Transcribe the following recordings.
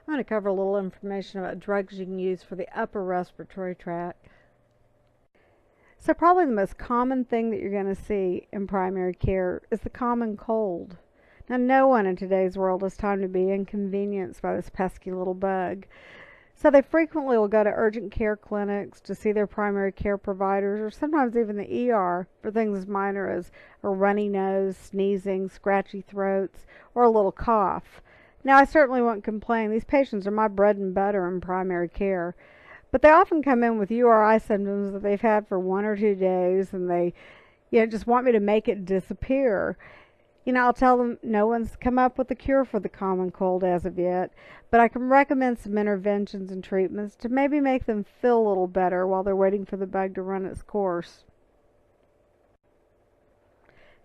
I'm going to cover a little information about drugs you can use for the upper respiratory tract. So probably the most common thing that you're going to see in primary care is the common cold. Now, no one in today's world has time to be inconvenienced by this pesky little bug. So they frequently will go to urgent care clinics to see their primary care providers, or sometimes even the ER, for things as minor as a runny nose, sneezing, scratchy throats, or a little cough. Now, I certainly won't complain. These patients are my bread and butter in primary care. But they often come in with URI symptoms that they've had for 1 or 2 days, and they, just want me to make it disappear. I'll tell them no one's come up with a cure for the common cold as of yet, but I can recommend some interventions and treatments to maybe make them feel a little better while they're waiting for the bug to run its course.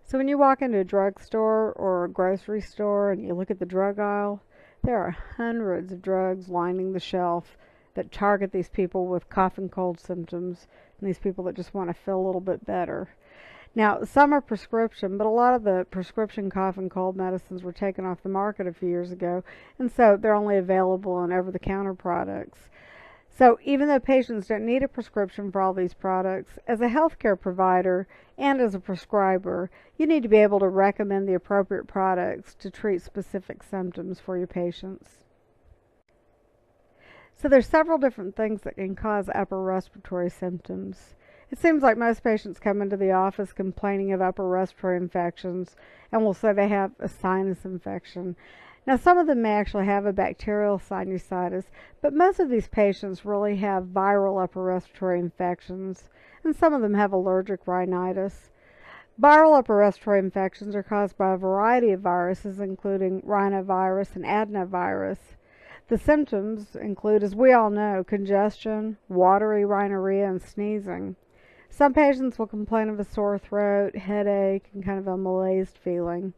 So when you walk into a drugstore or a grocery store and you look at the drug aisle, there are hundreds of drugs lining the shelf that target these people with cough and cold symptoms and these people that just want to feel a little bit better. Now, some are prescription, but a lot of the prescription cough and cold medicines were taken off the market a few years ago, and so they're only available in over-the-counter products. So even though patients don't need a prescription for all these products, as a healthcare provider and as a prescriber, you need to be able to recommend the appropriate products to treat specific symptoms for your patients. So there's several different things that can cause upper respiratory symptoms. It seems like most patients come into the office complaining of upper respiratory infections and will say they have a sinus infection. Now, some of them may actually have a bacterial sinusitis, but most of these patients really have viral upper respiratory infections, and some of them have allergic rhinitis. Viral upper respiratory infections are caused by a variety of viruses, including rhinovirus and adenovirus. The symptoms include, as we all know, congestion, watery rhinorrhea, and sneezing. Some patients will complain of a sore throat, headache, and kind of a malaise feeling.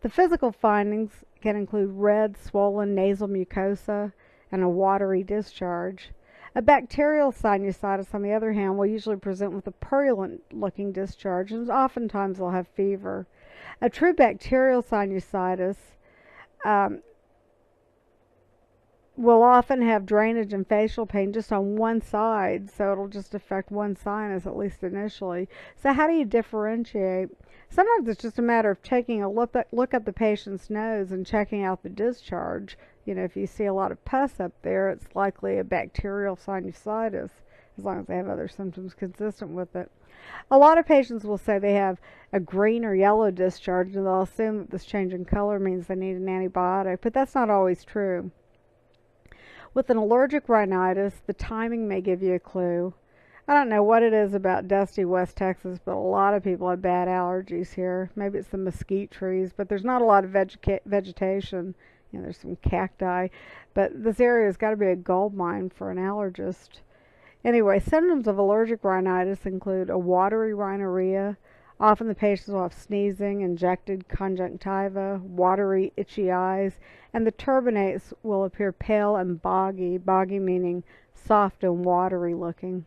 The physical findings can include red, swollen nasal mucosa and a watery discharge. A bacterial sinusitis, on the other hand, will usually present with a purulent-looking discharge, and oftentimes they'll have fever. A true bacterial sinusitis will often have drainage and facial pain just on one side, so it'll just affect one sinus, at least initially. So how do you differentiate? Sometimes it's just a matter of taking a look at the patient's nose and checking out the discharge. If you see a lot of pus up there, it's likely a bacterial sinusitis, as long as they have other symptoms consistent with it. A lot of patients will say they have a green or yellow discharge, and they'll assume that this change in color means they need an antibiotic, but that's not always true. With an allergic rhinitis, the timing may give you a clue. I don't know what it is about dusty West Texas, but a lot of people have bad allergies here. Maybe it's the mesquite trees, but there's not a lot of vegetation. There's some cacti, but this area has got to be a gold mine for an allergist. Anyway, symptoms of allergic rhinitis include a watery rhinorrhea. Often the patients will have sneezing, injected conjunctiva, watery, itchy eyes, and the turbinates will appear pale and boggy meaning soft and watery looking.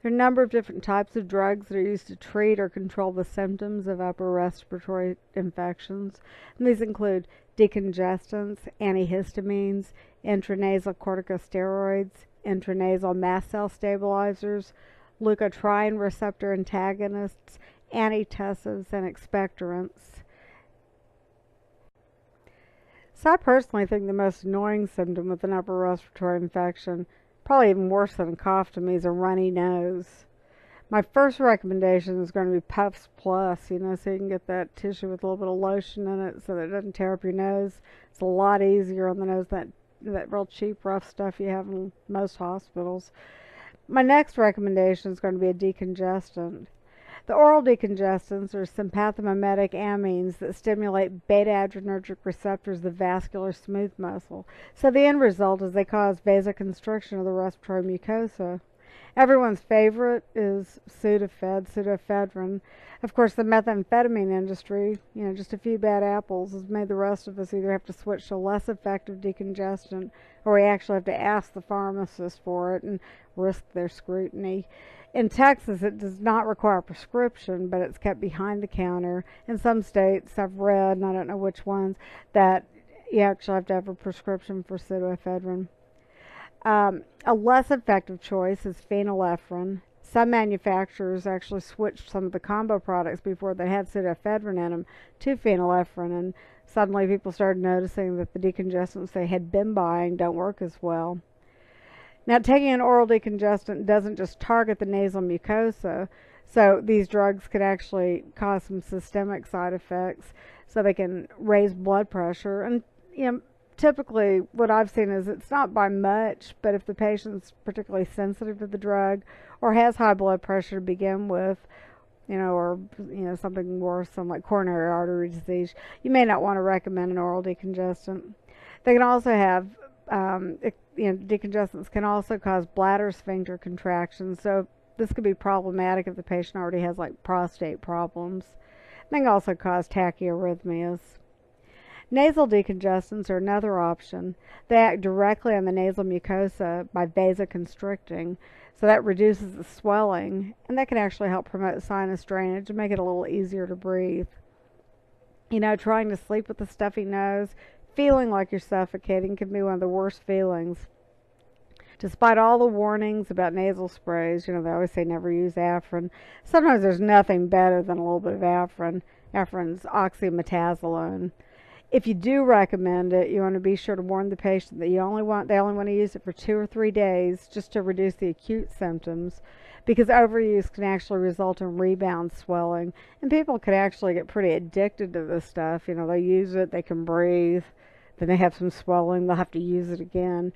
There are a number of different types of drugs that are used to treat or control the symptoms of upper respiratory infections. And these include decongestants, antihistamines, intranasal corticosteroids, intranasal mast cell stabilizers, leukotriene receptor antagonists, antitussives, and expectorants. So I personally think the most annoying symptom with an upper respiratory infection, probably even worse than a cough to me, is a runny nose. My first recommendation is going to be Puffs Plus, so you can get that tissue with a little bit of lotion in it so that it doesn't tear up your nose. It's a lot easier on the nose than that real cheap, rough stuff you have in most hospitals. My next recommendation is going to be a decongestant. The oral decongestants are sympathomimetic amines that stimulate beta-adrenergic receptors of the vascular smooth muscle. So the end result is they cause vasoconstriction of the respiratory mucosa. Everyone's favorite is pseudoephedrine. Of course, the methamphetamine industry, just a few bad apples, has made the rest of us either have to switch to less effective decongestant, or we actually have to ask the pharmacist for it and risk their scrutiny. In Texas, it does not require a prescription, but it's kept behind the counter. In some states, I've read, and I don't know which ones, that You actually have to have a prescription for pseudoephedrine. A less effective choice is phenylephrine. Some manufacturers actually switched some of the combo products before they had pseudoephedrine in them to phenylephrine, and suddenly people started noticing that the decongestants they had been buying don't work as well. Now, taking an oral decongestant doesn't just target the nasal mucosa, so these drugs could actually cause some systemic side effects. So they can raise blood pressure, and typically what I've seen is it's not by much, but if the patient's particularly sensitive to the drug or has high blood pressure to begin with, or something worse, something like coronary artery disease, you may not want to recommend an oral decongestant. They can also have decongestants can also cause bladder sphincter contractions, so this could be problematic if the patient already has like prostate problems. They can also cause tachyarrhythmias. Nasal decongestants are another option. They act directly on the nasal mucosa by vasoconstricting, so that reduces the swelling, and that can actually help promote sinus drainage and make it a little easier to breathe. Trying to sleep with a stuffy nose, feeling like you're suffocating can be one of the worst feelings. Despite all the warnings about nasal sprays, they always say never use Afrin. Sometimes there's nothing better than a little bit of Afrin. Afrin's oxymetazoline. If you do recommend it, you want to be sure to warn the patient that they only want to use it for 2 or 3 days just to reduce the acute symptoms, because overuse can actually result in rebound swelling, and people can actually get pretty addicted to this stuff. They use it, they can breathe, then they have some swelling, they'll have to use it again.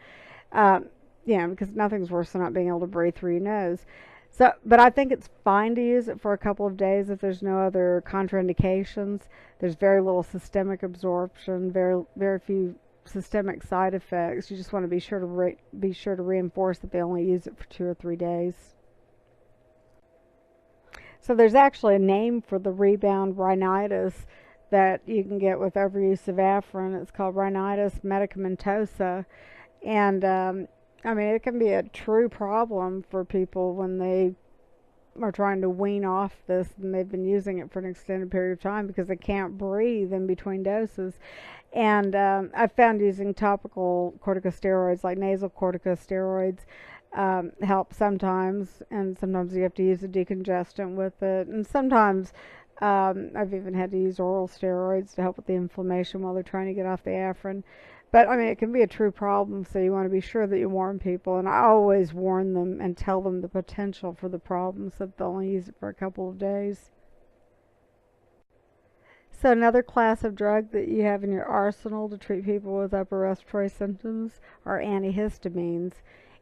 Because nothing's worse than not being able to breathe through your nose. But I think it's fine to use it for a couple of days if there's no other contraindications. There's very little systemic absorption, very few systemic side effects. You just want to be sure to reinforce that they only use it for 2 or 3 days. So there's actually a name for the rebound rhinitis that you can get with overuse of Afrin. It's called rhinitis medicamentosa, and it can be a true problem for people when they are trying to wean off this and they've been using it for an extended period of time because they can't breathe in between doses. And I've found using topical corticosteroids, like nasal corticosteroids, help sometimes, and sometimes you have to use a decongestant with it. And sometimes I've even had to use oral steroids to help with the inflammation while they're trying to get off the Afrin. But, it can be a true problem, so you want to be sure that you warn people. And I always warn them and tell them the potential for the problems, so that they'll only use it for a couple of days. So another class of drug that you have in your arsenal to treat people with upper respiratory symptoms are antihistamines.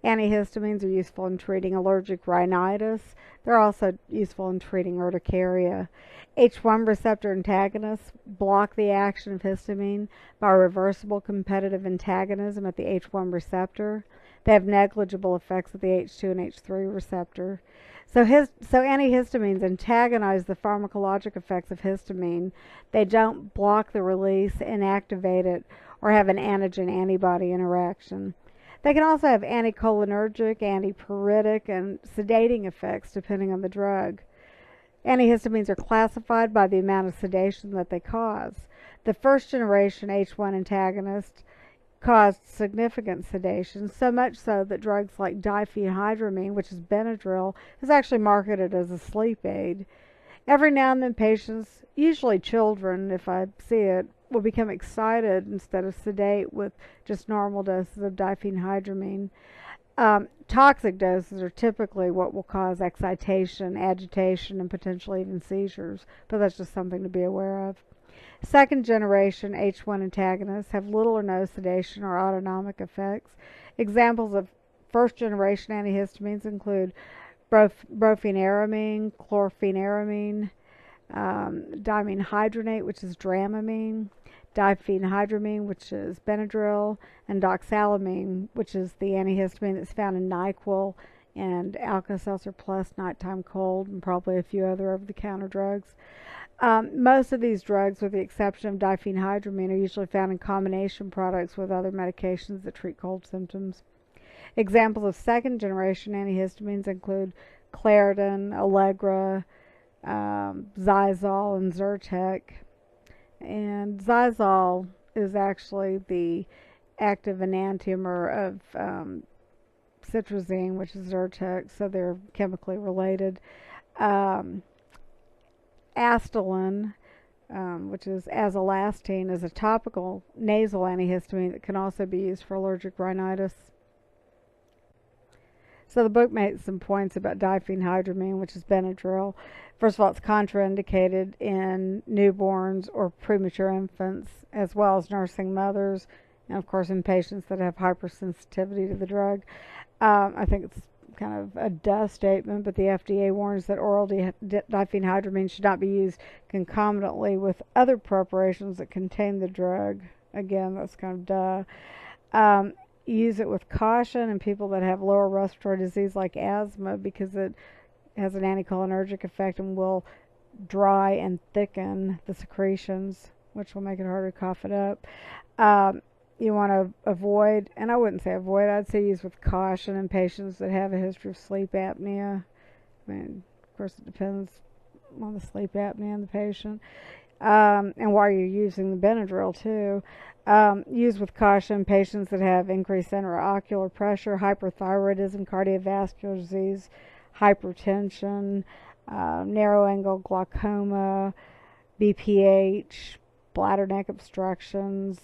Antihistamines are useful in treating allergic rhinitis. They're also useful in treating urticaria. H1 receptor antagonists block the action of histamine by reversible competitive antagonism at the H1 receptor. They have negligible effects at the H2 and H3 receptor. So antihistamines antagonize the pharmacologic effects of histamine. They don't block the release, inactivate it, or have an antigen-antibody interaction. They can also have anticholinergic, antipyretic, and sedating effects depending on the drug. Antihistamines are classified by the amount of sedation that they cause. The first generation H1 antagonist caused significant sedation, so much so that drugs like diphenhydramine, which is Benadryl, is actually marketed as a sleep aid. Every now and then patients, usually children if I see it, will become excited instead of sedate with just normal doses of diphenhydramine. Toxic doses are typically what will cause excitation, agitation, and potentially even seizures, but that's just something to be aware of. Second generation H1 antagonists have little or no sedation or autonomic effects. Examples of first generation antihistamines include brompheniramine, chlorpheniramine, dimenhydrinate, which is Dramamine, diphenhydramine, which is Benadryl, and doxalamine, which is the antihistamine that's found in NyQuil and Alka-Seltzer Plus, Nighttime Cold, and probably a few other over-the-counter drugs. Most of these drugs, with the exception of diphenhydramine, are usually found in combination products with other medications that treat cold symptoms. Examples of second-generation antihistamines include Claritin, Allegra, Xyzal, and Zyrtec. And Xyzal is actually the active enantiomer of citrazine, which is Zyrtec, so they're chemically related. Um, Astelin, which is azolastine, is a topical nasal antihistamine that can also be used for allergic rhinitis. So the book makes some points about diphenhydramine, which is Benadryl. First of all, it's contraindicated in newborns or premature infants, as well as nursing mothers, and of course in patients that have hypersensitivity to the drug. I think it's kind of a duh statement, but the FDA warns that oral diphenhydramine should not be used concomitantly with other preparations that contain the drug. Again, that's kind of duh. Um, Use it with caution in people that have lower respiratory disease like asthma, because it has an anticholinergic effect and will dry and thicken the secretions, which will make it harder to cough it up. You want to avoid, and I wouldn't say avoid, I'd say use with caution in patients that have a history of sleep apnea. I mean, of course, it depends on the sleep apnea in the patient. And while you're using the Benadryl too. Use with caution patients that have increased intraocular pressure, hyperthyroidism, cardiovascular disease, hypertension, narrow angle glaucoma, BPH, bladder neck obstructions.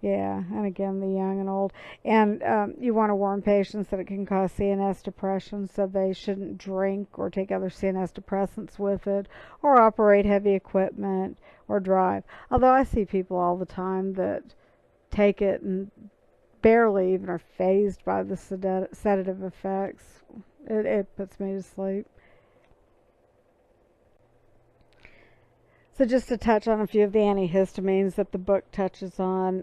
Yeah, and again, the young and old. And you want to warn patients that it can cause CNS depression, so they shouldn't drink or take other CNS depressants with it, or operate heavy equipment, or drive. Although I see people all the time that take it and barely even are phased by the sedative effects. It puts me to sleep. So just to touch on a few of the antihistamines that the book touches on,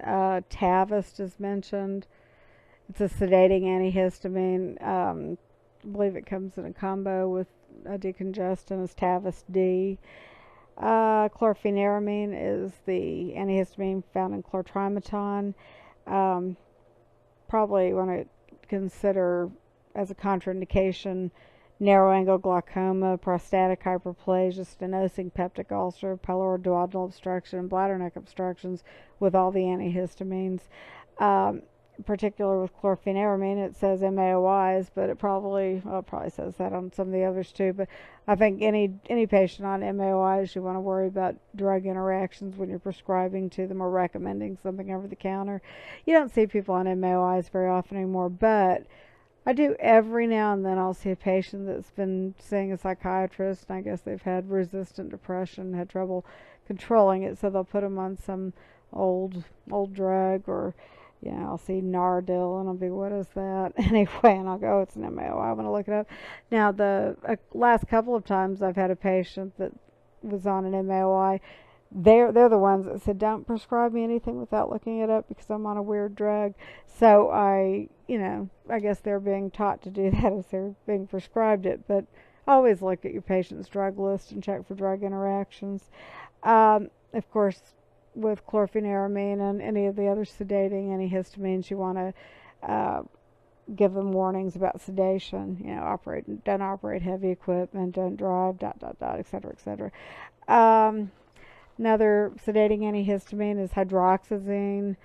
Tavist is mentioned. It's a sedating antihistamine. I believe it comes in a combo with a decongestant as Tavist D. Chlorpheniramine is the antihistamine found in chlortrimeton. Probably want to consider as a contraindication narrow angle glaucoma, prostatic hyperplasia, stenosing peptic ulcer, pylori duodenal obstruction, bladder neck obstructions with all the antihistamines. Particular with chlorpheniramine, it says MAOIs, but it probably says that on some of the others too. But I think any patient on MAOIs, you want to worry about drug interactions when you're prescribing to them or recommending something over the counter. You don't see people on MAOIs very often anymore, but I do every now and then. I'll see a patient that's been seeing a psychiatrist, and I guess they've had resistant depression, had trouble controlling it, so they'll put them on some old drug, or I'll see Nardil, and I'll be, what is that? Anyway, and I'll go, it's an MAO. I want to look it up. Now, the last couple of times I've had a patient that was on an MAOI, they're the ones that said, don't prescribe me anything without looking it up because I'm on a weird drug. So I guess they're being taught to do that as they're being prescribed it. But always look at your patient's drug list and check for drug interactions. Of course, with chlorpheniramine and any of the other sedating antihistamines, you want to give them warnings about sedation. Don't operate heavy equipment, don't drive, etc., etc. Another sedating antihistamine is hydroxyzine.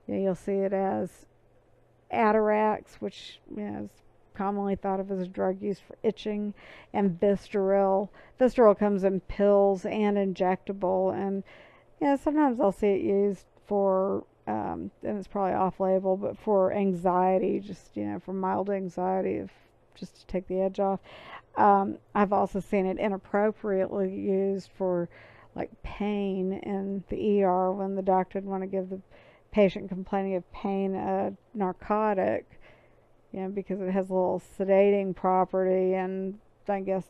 You'll see it as Atarax, which is commonly thought of as a drug used for itching, and Vistaril. Vistaril comes in pills and injectable, and sometimes I'll see it used for, and it's probably off-label, but for anxiety, just for mild anxiety, just to take the edge off. I've also seen it inappropriately used for like pain in the ER when the doctor would want to give the patient complaining of pain a narcotic, because it has a little sedating property, and I guess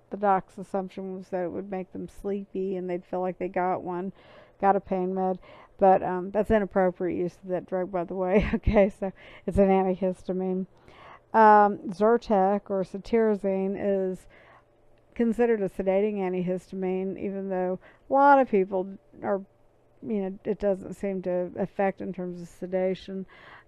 the doc's assumption was that it would make them sleepy and they'd feel like they got a pain med. But that's inappropriate use of that drug, by the way. Okay, so it's an antihistamine. Zyrtec or cetirizine is considered a sedating antihistamine, even though a lot of people are, it doesn't seem to affect in terms of sedation.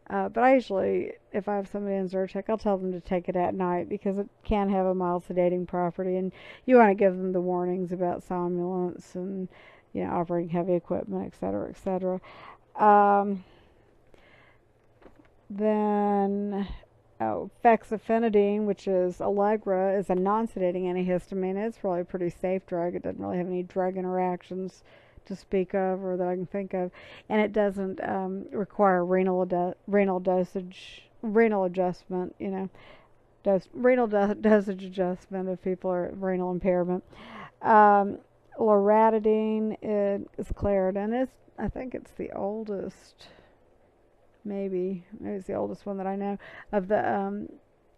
But I usually, if I have somebody in Zyrtec, I'll tell them to take it at night because it can have a mild sedating property, and you want to give them the warnings about somnolence and operating heavy equipment, etc., etc. Um, then fexofenadine, which is Allegra, is a non-sedating antihistamine. It's really a pretty safe drug. It doesn't really have any drug interactions to speak of or that I can think of, and it doesn't require renal adjustment. Dosage adjustment if people are at renal impairment. Um, Loratadine is Claritin. I think it's the oldest. Maybe it's the oldest one that I know of the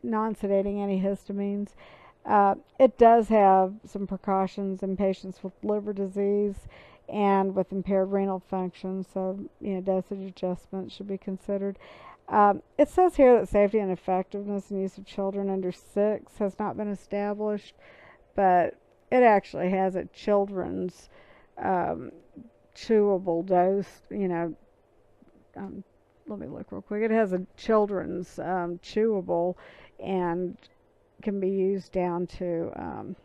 non-sedating antihistamines. It does have some precautions in patients with liver disease and with impaired renal function, so dosage adjustment should be considered. It says here that safety and effectiveness in use of children under 6 has not been established, but it actually has a children's um, chewable dose. Let me look real quick. It has a children's chewable and can be used down to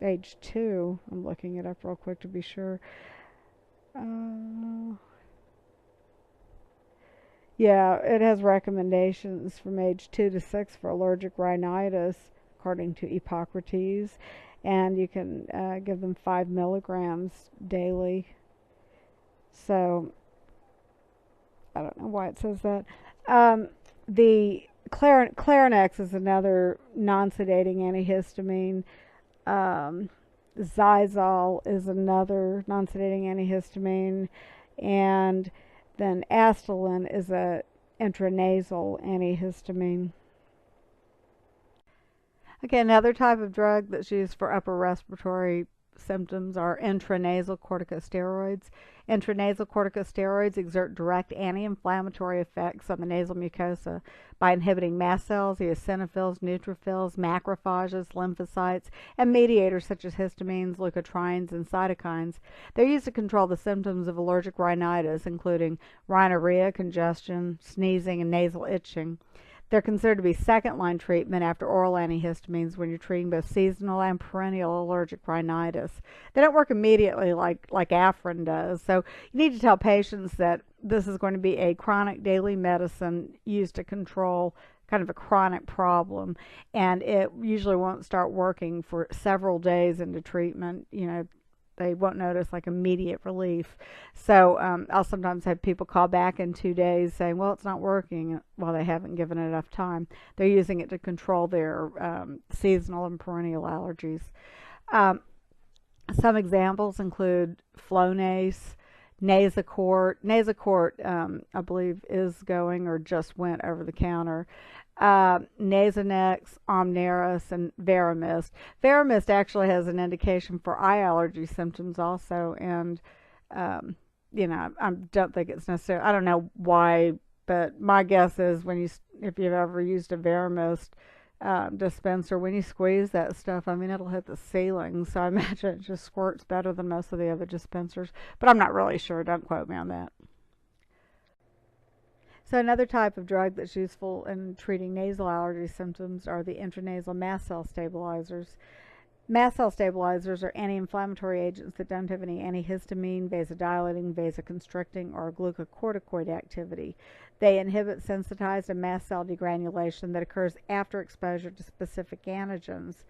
age 2. I'm looking it up real quick to be sure. Yeah, it has recommendations from age 2 to 6 for allergic rhinitis, according to Hippocrates, and you can give them 5 milligrams daily. So I don't know why it says that. The Clarinex is another non-sedating antihistamine. Xyzal is another non-sedating antihistamine, and then Astelin is a intranasal antihistamine. Okay, another type of drug that's used for upper respiratory symptoms are intranasal corticosteroids. Intranasal corticosteroids exert direct anti-inflammatory effects on the nasal mucosa by inhibiting mast cells, eosinophils, neutrophils, macrophages, lymphocytes, and mediators such as histamines, leukotrienes, and cytokines. They're used to control the symptoms of allergic rhinitis, including rhinorrhea, congestion, sneezing, and nasal itching. They're considered to be second-line treatment after oral antihistamines when you're treating both seasonal and perennial allergic rhinitis. They don't work immediately like Afrin does, so you need to tell patients that this is going to be a chronic daily medicine used to control kind of a chronic problem, and it usually won't start working for several days into treatment. They won't notice like immediate relief. So I'll sometimes have people call back in 2 days saying, well, it's not working. Well, they haven't given it enough time. They're using it to control their seasonal and perennial allergies. Some examples include Flonase, Nasacort. Nasacort, I believe, is going or just went over the counter. Nasonex, Omniris, and Veramist. Veramist actually has an indication for eye allergy symptoms also, and I don't think it's necessary. I don't know why, but my guess is if you've ever used a Veramist dispenser, when you squeeze that stuff, it'll hit the ceiling. So I imagine it just squirts better than most of the other dispensers, but I'm not really sure. Don't quote me on that. So another type of drug that's useful in treating nasal allergy symptoms are the intranasal mast cell stabilizers. Mast cell stabilizers are anti-inflammatory agents that don't have any antihistamine, vasodilating, vasoconstricting, or glucocorticoid activity. They inhibit sensitized and mast cell degranulation that occurs after exposure to specific antigens.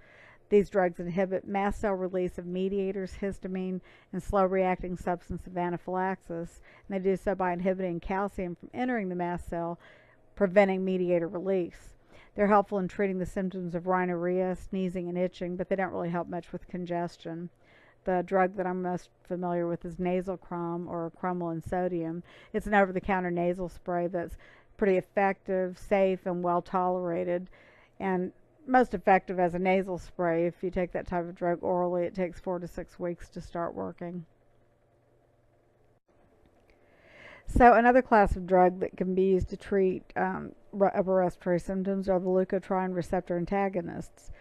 These drugs inhibit mast cell release of mediators, histamine, and slow-reacting substance of anaphylaxis, and they do so by inhibiting calcium from entering the mast cell, preventing mediator release. They're helpful in treating the symptoms of rhinorrhea, sneezing, and itching, but they don't really help much with congestion. The drug that I'm most familiar with is Nasal-Crom, or cromolyn sodium. It's an over-the-counter nasal spray that's pretty effective, safe, and well tolerated, and most effective as a nasal spray. If you take that type of drug orally, it takes 4 to 6 weeks to start working. So another class of drug that can be used to treat upper respiratory symptoms are the leukotriene receptor antagonists.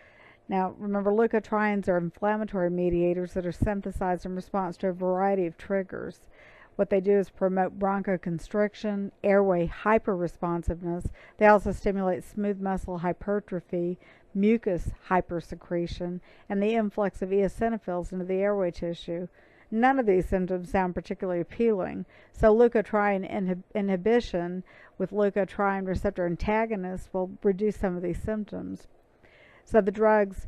Now, remember, leukotrienes are inflammatory mediators that are synthesized in response to a variety of triggers. What they do is promote bronchoconstriction, airway hyperresponsiveness. They also stimulate smooth muscle hypertrophy, mucus hypersecretion, and the influx of eosinophils into the airway tissue. None of these symptoms sound particularly appealing, so leukotriene inhibition with leukotriene receptor antagonists will reduce some of these symptoms. So the drugs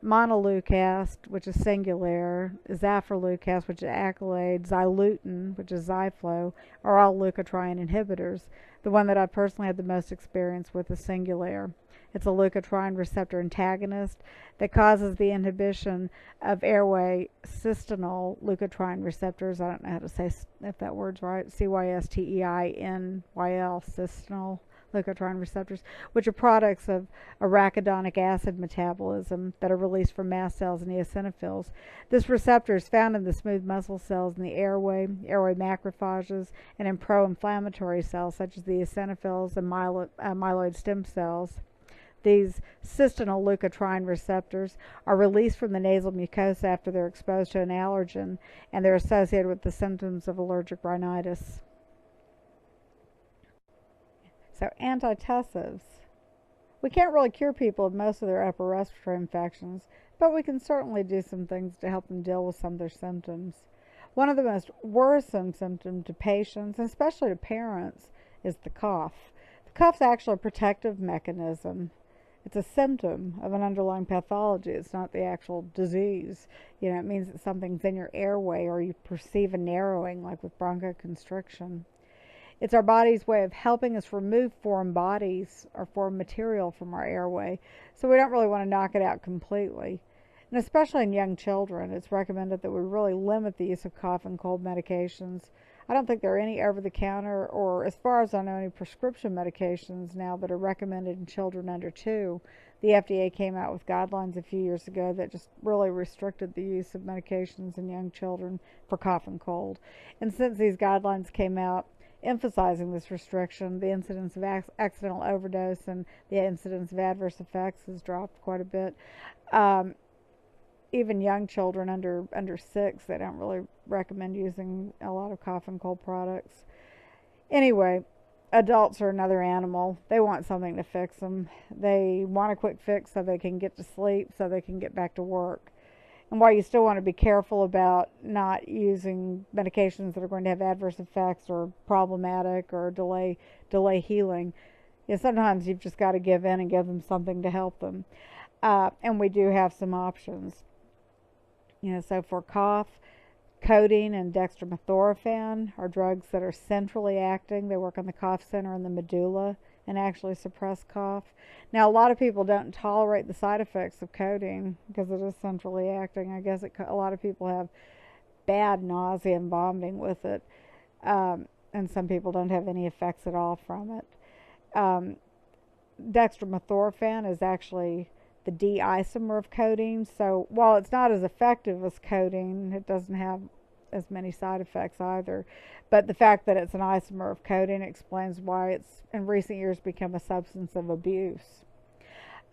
montelukast, which is Singulair, zafirlukast, which is Accolade, Xylutin, which is Zyflow, are all leukotriene inhibitors. The one that I personally had the most experience with is Singulair. It's a leukotriene receptor antagonist that causes the inhibition of airway cysteinol leukotriene receptors. I don't know how to say if that word's right. Cysteinyl, cysteinol leukotriene receptors, which are products of arachidonic acid metabolism that are released from mast cells and eosinophils. This receptor is found in the smooth muscle cells in the airway macrophages, and in pro-inflammatory cells such as the eosinophils and myeloid stem cells. These cysteinol leukotriene receptors are released from the nasal mucosa after they're exposed to an allergen, and they're associated with the symptoms of allergic rhinitis. So antitussives. We can't really cure people of most of their upper respiratory infections, but we can certainly do some things to help them deal with some of their symptoms. One of the most worrisome symptoms to patients, especially to parents, is the cough. The cough's actually a protective mechanism. It's a symptom of an underlying pathology. It's not the actual disease. It means that something's in your airway or you perceive a narrowing, like with bronchoconstriction. It's our body's way of helping us remove foreign bodies or foreign material from our airway. So we don't really want to knock it out completely. And especially in young children, it's recommended that we really limit the use of cough and cold medications. I don't think there are any over-the-counter or, as far as I know, any prescription medications now that are recommended in children under 2. The FDA came out with guidelines a few years ago that just really restricted the use of medications in young children for cough and cold. And since these guidelines came out emphasizing this restriction, the incidence of accidental overdose and the incidence of adverse effects has dropped quite a bit. Even young children under 6, they don't really recommend using a lot of cough and cold products. Anyway, adults are another animal. They want something to fix them. They want a quick fix so they can get to sleep, so they can get back to work. And while you still want to be careful about not using medications that are going to have adverse effects or problematic or delay healing, sometimes you've just got to give in and give them something to help them. And we do have some options. So for cough, codeine and dextromethorphan are drugs that are centrally acting. They work on the cough center and the medulla and actually suppress cough. Now, a lot of people don't tolerate the side effects of codeine because it is centrally acting. I guess a lot of people have bad nausea and vomiting with it, and some people don't have any effects at all from it. Dextromethorphan is actually the D isomer of codeine, so while it's not as effective as codeine, it doesn't have as many side effects either. But the fact that it's an isomer of codeine explains why it's in recent years become a substance of abuse.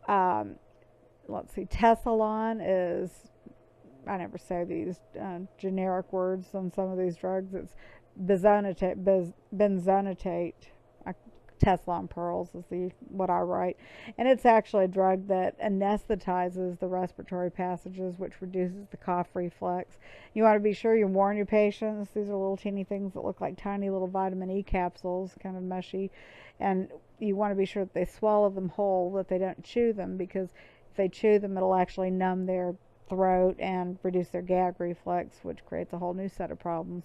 Let's see, Tessalon is, I never say these generic words on some of these drugs. It's benzonatate. Tessalon pearls is what I write, and it's actually a drug that anesthetizes the respiratory passages, which reduces the cough reflex. You want to be sure you warn your patients. These are little teeny things that look like tiny little vitamin E capsules, kind of mushy, and you want to be sure that they swallow them whole, that they don't chew them, because if they chew them, it'll actually numb their throat and reduce their gag reflex, which creates a whole new set of problems.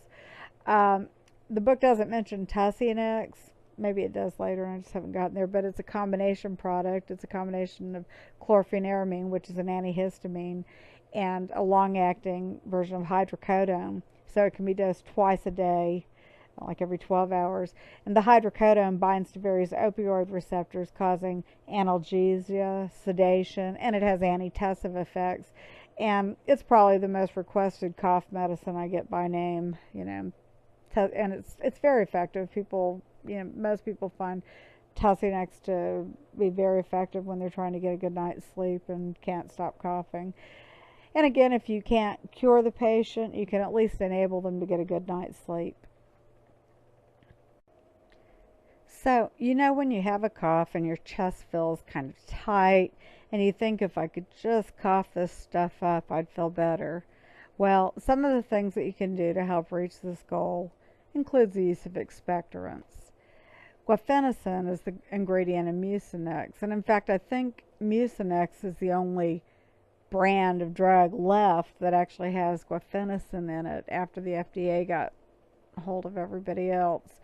The book doesn't mention Tussinex. Maybe it does later, I just haven't gotten there, but it's a combination product. It's a combination of chlorpheniramine, which is an antihistamine, and a long-acting version of hydrocodone. So it can be dosed twice a day, like every 12 hours. And the hydrocodone binds to various opioid receptors, causing analgesia, sedation, and it has antitussive effects. And it's probably the most requested cough medicine I get by name, and it's very effective. Most people find Tussinex to be very effective when they're trying to get a good night's sleep and can't stop coughing. And again, if you can't cure the patient, you can at least enable them to get a good night's sleep. So, when you have a cough and your chest feels kind of tight and you think, if I could just cough this stuff up, I'd feel better. Well, some of the things that you can do to help reach this goal includes the use of expectorants. Guaifenesin is the ingredient in Mucinex, and in fact, I think Mucinex is the only brand of drug left that actually has guaifenesin in it after the FDA got hold of everybody else.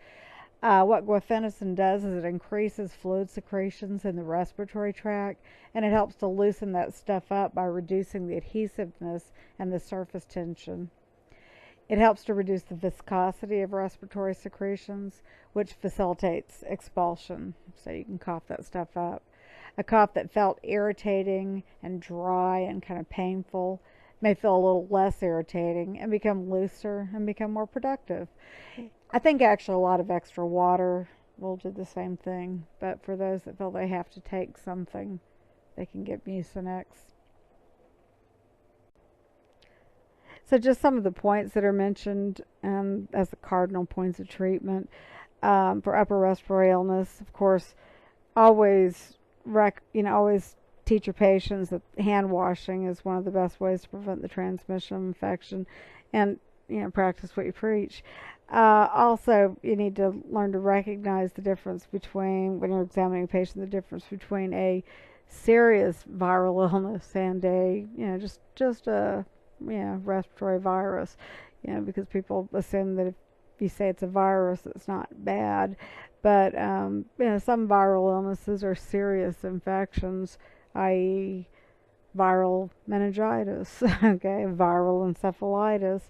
What guaifenesin does is it increases fluid secretions in the respiratory tract, and it helps to loosen that stuff up by reducing the adhesiveness and the surface tension. It helps to reduce the viscosity of respiratory secretions, which facilitates expulsion, so you can cough that stuff up. A cough that felt irritating and dry and kind of painful may feel a little less irritating and become looser and become more productive. I think actually a lot of extra water will do the same thing, but for those that feel they have to take something, they can get Mucinex. So just some of the points that are mentioned as the cardinal points of treatment for upper respiratory illness. Of course, always always teach your patients that hand washing is one of the best ways to prevent the transmission of infection, and practice what you preach. Also, you need to learn to recognize the difference between, when you're examining a patient, the difference between a serious viral illness and a just a respiratory virus. Because people assume that if you say it's a virus, it's not bad. But some viral illnesses are serious infections, i.e., viral meningitis, okay, viral encephalitis,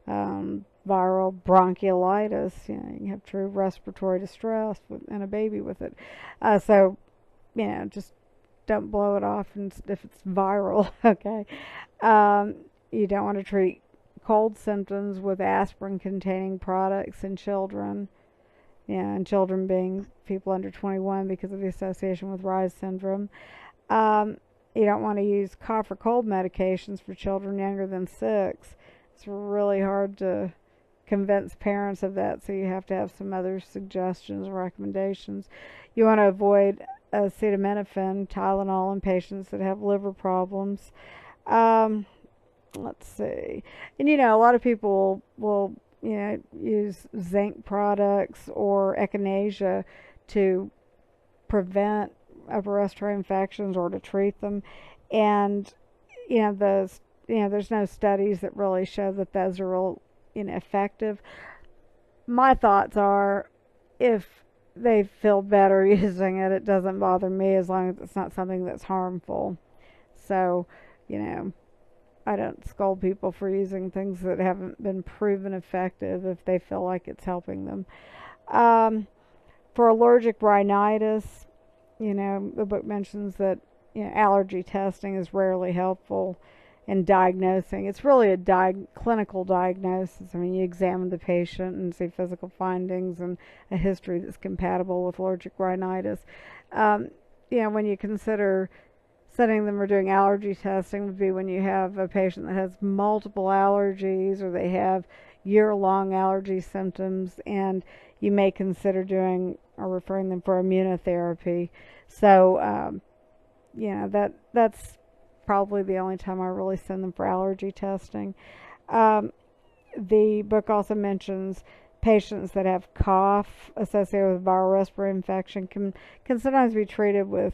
viral bronchiolitis. You can have true respiratory distress and a baby with it. So, just don't blow it off if it's viral, okay. You don't want to treat cold symptoms with aspirin-containing products in children. And children being people under 21 because of the association with Reye syndrome. You don't want to use cough or cold medications for children younger than 6. It's really hard to convince parents of that, so you have to have some other suggestions and recommendations. You want to avoid acetaminophen, Tylenol in patients that have liver problems. Let's see. And a lot of people will use zinc products or echinacea to prevent upper respiratory infections or to treat them. And there's no studies that really show that those are real effective. My thoughts are, if they feel better using it, it doesn't bother me as long as it's not something that's harmful. So, I don't scold people for using things that haven't been proven effective if they feel like it's helping them. For allergic rhinitis, the book mentions that allergy testing is rarely helpful in diagnosing. It's really a clinical diagnosis. I mean, you examine the patient and see physical findings and a history that's compatible with allergic rhinitis. When you consider sending them or doing allergy testing, would be when you have a patient that has multiple allergies or they have year-long allergy symptoms, and you may consider doing or referring them for immunotherapy. So, that's probably the only time I really send them for allergy testing. The book also mentions patients that have cough associated with viral respiratory infection can sometimes be treated with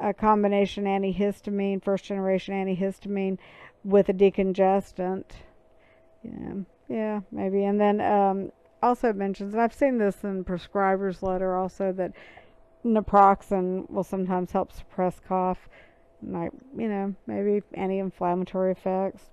a combination antihistamine, first generation antihistamine, with a decongestant. Yeah, maybe. And then also it mentions, and I've seen this in prescriber's letter also, that naproxen will sometimes help suppress cough. Like, maybe anti-inflammatory effects.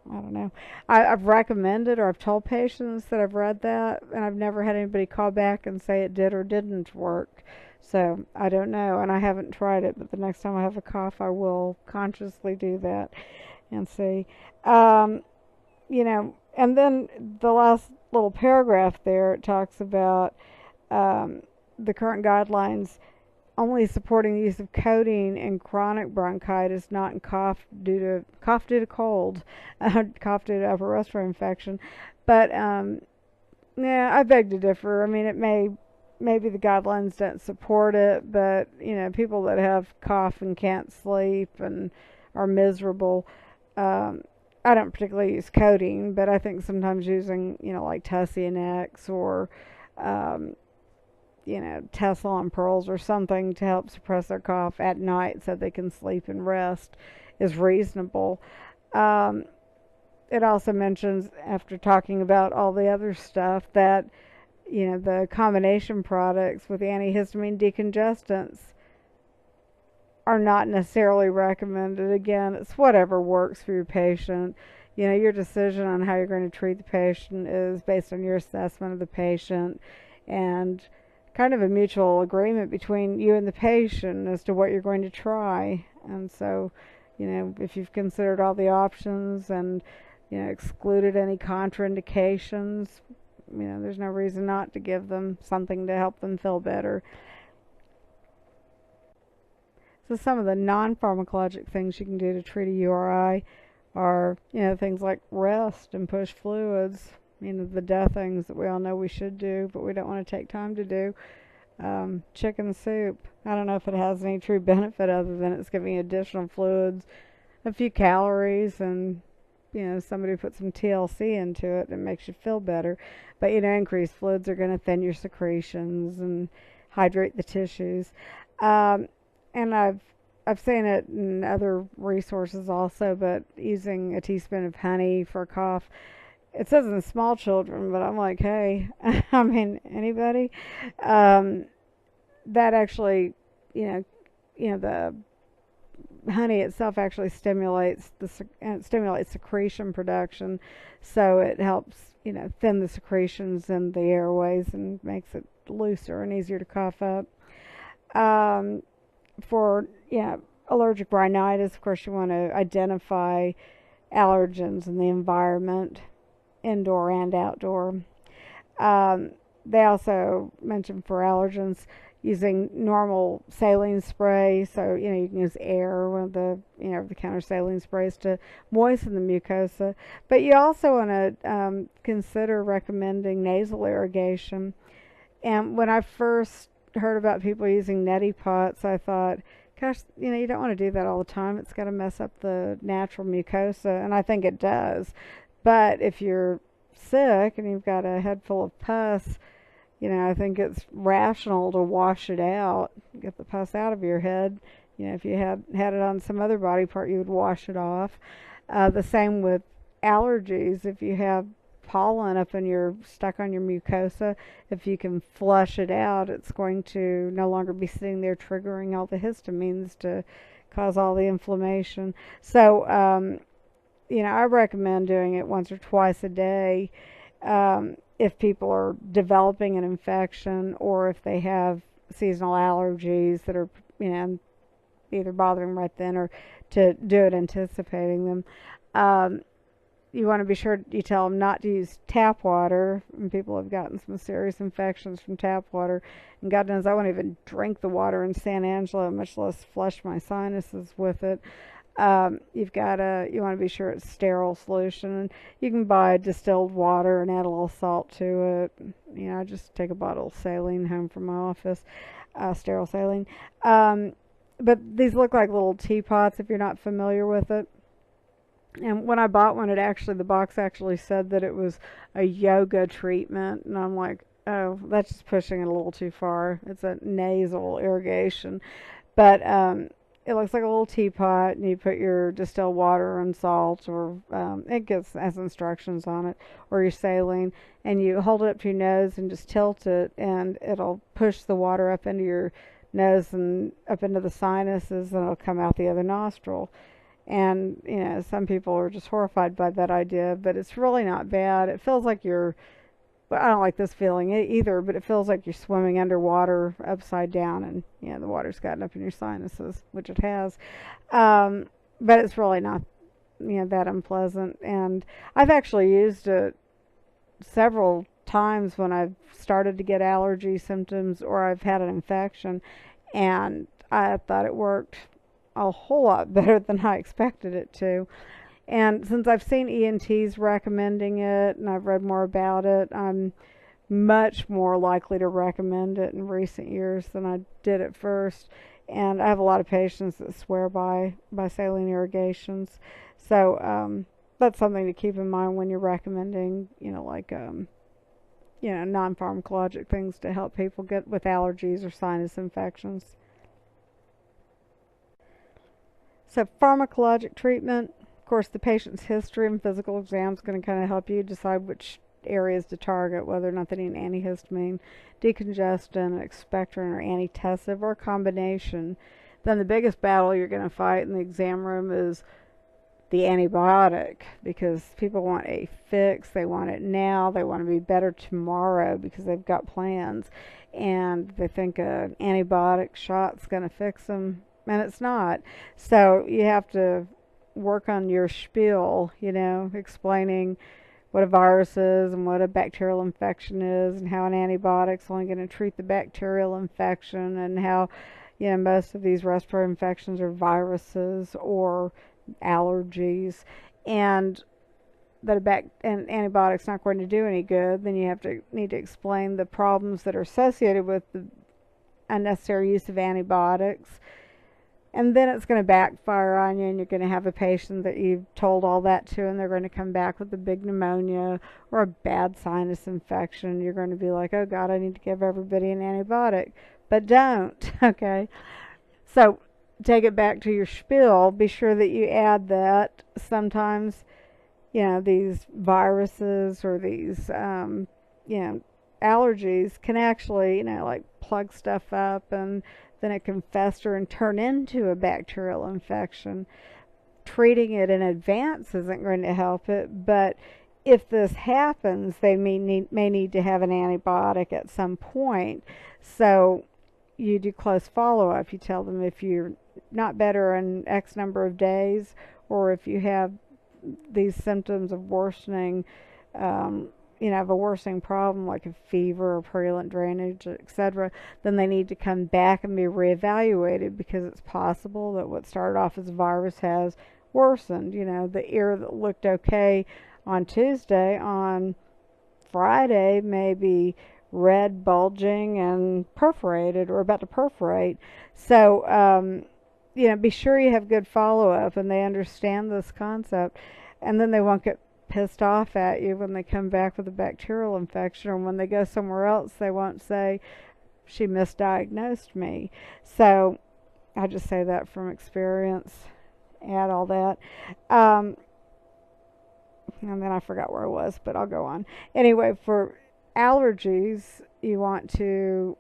I don't know. I've recommended, or I've told patients that I've read that, and I've never had anybody call back and say it did or didn't work. So I don't know, and I haven't tried it, but the next time I have a cough, I will consciously do that and see. And then the last little paragraph there, it talks about the current guidelines only supporting the use of codeine in chronic bronchitis, not in cough due to cold, cough due to upper respiratory infection. But I beg to differ. I mean, maybe the guidelines don't support it, but people that have cough and can't sleep and are miserable, I don't particularly use codeine, but I think sometimes using, like Tussie X or, um, Tessalon pearls or something to help suppress their cough at night so they can sleep and rest is reasonable. Um, it also mentions, after talking about all the other stuff, that, the combination products with antihistamine decongestants are not necessarily recommended. Again, it's whatever works for your patient. Your decision on how you're going to treat the patient is based on your assessment of the patient and kind of a mutual agreement between you and the patient as to what you're going to try. And so, if you've considered all the options and, excluded any contraindications, there's no reason not to give them something to help them feel better. So some of the non-pharmacologic things you can do to treat a URI are, things like rest and push fluids. The death things that we all know we should do, but we don't want to take time to do. Chicken soup. I don't know if it has any true benefit other than it's giving you additional fluids, a few calories, and somebody put some TLC into it and it makes you feel better. But increased fluids are going to thin your secretions and hydrate the tissues. Um, and I've seen it in other resources also, but using a teaspoon of honey for a cough. It says in small children, but I'm like, hey, I mean, anybody? Um, that actually, you know, the honey itself actually stimulates secretion production, so it helps thin the secretions in the airways and makes it looser and easier to cough up. Um, for allergic rhinitis, of course, you want to identify allergens in the environment, indoor and outdoor. Um, they also mention for allergens using normal saline spray. So, you can use air, one of the, over the counter saline sprays to moisten the mucosa. But you also want to consider recommending nasal irrigation. And when I first heard about people using neti pots, I thought, gosh, you don't want to do that all the time. It's going to mess up the natural mucosa, and I think it does. But if you're sick and you've got a head full of pus, I think it's rational to wash it out, get the pus out of your head. If you had it on some other body part, you would wash it off. The same with allergies. If you have pollen up in stuck on your mucosa, if you can flush it out, it's going to no longer be sitting there triggering all the histamines to cause all the inflammation. So, I recommend doing it once or twice a day. If people are developing an infection or if they have seasonal allergies that are, either bothering right then or to do it anticipating them. You want to be sure you tell them not to use tap water. And people have gotten some serious infections from tap water. And God knows I won't even drink the water in San Angelo, much less flush my sinuses with it. You want to be sure it's sterile solution. And you can buy distilled water and add a little salt to it. I just take a bottle of saline home from my office, sterile saline. But these look like little teapots if you're not familiar with it. And when I bought one, the box actually said that it was a yoga treatment. And I'm like, oh, that's just pushing it a little too far. It's a nasal irrigation. But it looks like a little teapot, and you put your distilled water and salt, or has instructions on it, or your saline, and you hold it up to your nose and just tilt it, and it'll push the water up into your nose and up into the sinuses, and it'll come out the other nostril. And, some people are just horrified by that idea, but it's really not bad. It feels like I don't like this feeling either, but it feels like you're swimming underwater upside down, and, the water's gotten up in your sinuses, which it has. But it's really not, that unpleasant. And I've actually used it several times when I've started to get allergy symptoms or I've had an infection, and I thought it worked a whole lot better than I expected it to. And since I've seen ENTs recommending it and I've read more about it, I'm much more likely to recommend it in recent years than I did at first. And I have a lot of patients that swear by saline irrigations. So, that's something to keep in mind when you're recommending, like non-pharmacologic things to help people get with allergies or sinus infections. So pharmacologic treatment, of course, the patient's history and physical exam is going to kind of help you decide which areas to target, whether or not they need an antihistamine, decongestant, expectorant, or antitussive, or a combination. Then the biggest battle you're going to fight in the exam room is the antibiotic, because people want a fix, they want it now, they want to be better tomorrow because they've got plans, and they think an antibiotic shot's going to fix them, and it's not. So you have to work on your spiel, explaining what a virus is and what a bacterial infection is, and how an antibiotic's only going to treat the bacterial infection, and how most of these respiratory infections are viruses or allergies, and that an antibiotic's not going to do any good. Then you need to explain the problems that are associated with the unnecessary use of antibiotics, and then it's going to backfire on you, and you're going to have a patient that you've told all that to, and they're going to come back with a big pneumonia or a bad sinus infection. You're going to be like, oh God, I need to give everybody an antibiotic. But don't, okay? So take it back to your spiel. Be sure that you add that sometimes, these viruses or these, allergies can actually, like plug stuff up, and then it can fester and turn into a bacterial infection. Treating it in advance isn't going to help it, but if this happens, they may need to have an antibiotic at some point. So you do close follow-up. You tell them if you're not better in X number of days, or if you have these symptoms of worsening, have a worsening problem like a fever or purulent drainage, etc., then they need to come back and be reevaluated, because it's possible that what started off as a virus has worsened. The ear that looked okay on Tuesday, on Friday may be red, bulging, and perforated, or about to perforate. So, be sure you have good follow-up and they understand this concept, and then they won't get pissed off at you when they come back with a bacterial infection, or when they go somewhere else, they won't say, she misdiagnosed me. So, I just say that from experience, add all that. And then I forgot where I was, but I'll go on. Anyway, for allergies, you want to,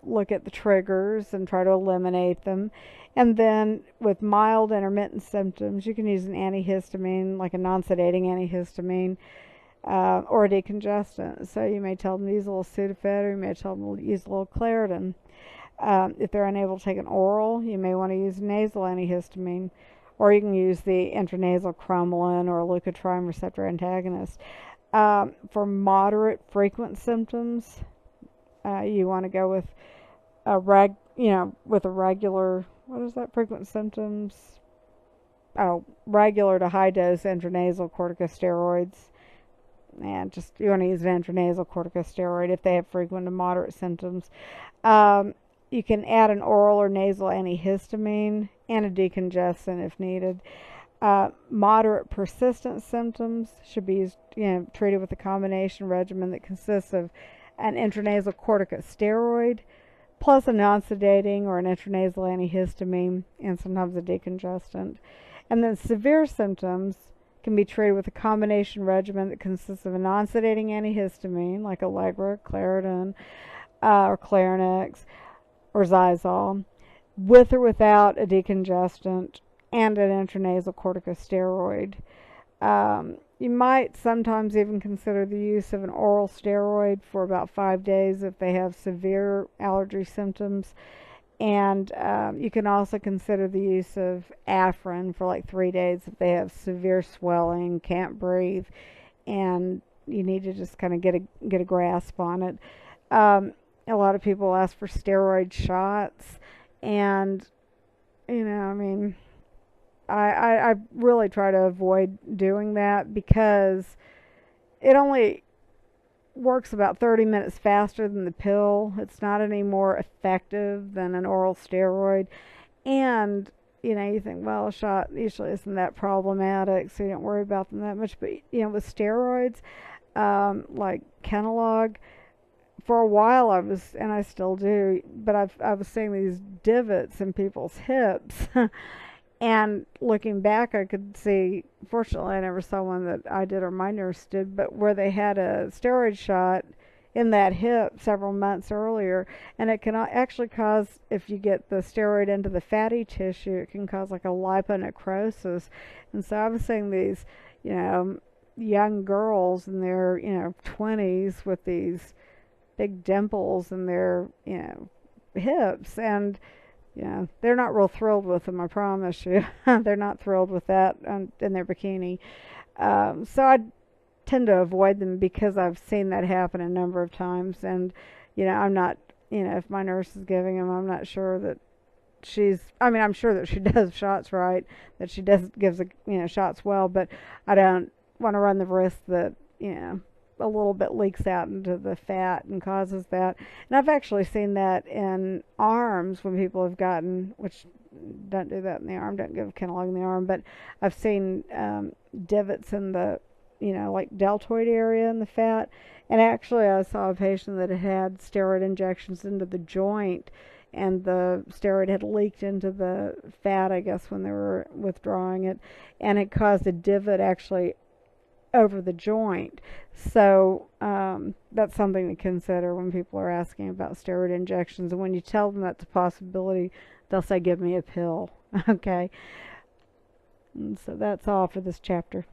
look at the triggers and try to eliminate them. And then with mild intermittent symptoms, you can use an antihistamine, like a non-sedating antihistamine, or a decongestant. So you may tell them to use a little Sudafed, or you may tell them to use a little Claritin. If they're unable to take an oral, you may want to use a nasal antihistamine, or you can use the intranasal cromolyn or a leukotriene receptor antagonist. For moderate frequent symptoms, you want to go with with a regular, what is that, frequent symptoms? Oh, regular to high dose intranasal corticosteroids. And just, you want to use an intranasal corticosteroid if they have frequent to moderate symptoms. You can add an oral or nasal antihistamine and a decongestant if needed. Moderate persistent symptoms should be used, treated with a combination regimen that consists of an intranasal corticosteroid plus a non-sedating or an intranasal antihistamine, and sometimes a decongestant. And then severe symptoms can be treated with a combination regimen that consists of a non-sedating antihistamine like Allegra, Claritin, or Clarinex, or Xyzal, with or without a decongestant and an intranasal corticosteroid. You might sometimes even consider the use of an oral steroid for about 5 days if they have severe allergy symptoms. And you can also consider the use of Afrin for like 3 days if they have severe swelling, can't breathe, and you need to just kind of get a grasp on it. A lot of people ask for steroid shots, and I really try to avoid doing that, because it only works about 30 minutes faster than the pill. It's not any more effective than an oral steroid, and you think, well, a shot usually isn't that problematic, so you don't worry about them that much. But with steroids, like Kenalog, for a while I was, and I still do, but I was seeing these divots in people's hips. And looking back, I could see, fortunately, I never saw one that I did or my nurse did, but where they had a steroid shot in that hip several months earlier. And it can actually cause, if you get the steroid into the fatty tissue, it can cause like a liponecrosis. And so I was seeing these, young girls in their, 20s with these big dimples in their, hips. And they're not real thrilled with them, I promise you. They're not thrilled with that in their bikini. So I tend to avoid them because I've seen that happen a number of times. And, I'm not, if my nurse is giving them, I'm not sure that I'm sure that she does shots right, that she gives, shots well, but I don't want to run the risk that, a little bit leaks out into the fat and causes that. And I've actually seen that in arms when people have gotten, which don't do that in the arm, don't give Kenalog in the arm, but I've seen divots in the, like deltoid area in the fat. And actually I saw a patient that had steroid injections into the joint, and the steroid had leaked into the fat, I guess, when they were withdrawing it, and it caused a divot actually over the joint. So that's something to consider when people are asking about steroid injections. And when you tell them that's a possibility, they'll say, give me a pill. Okay. And so that's all for this chapter.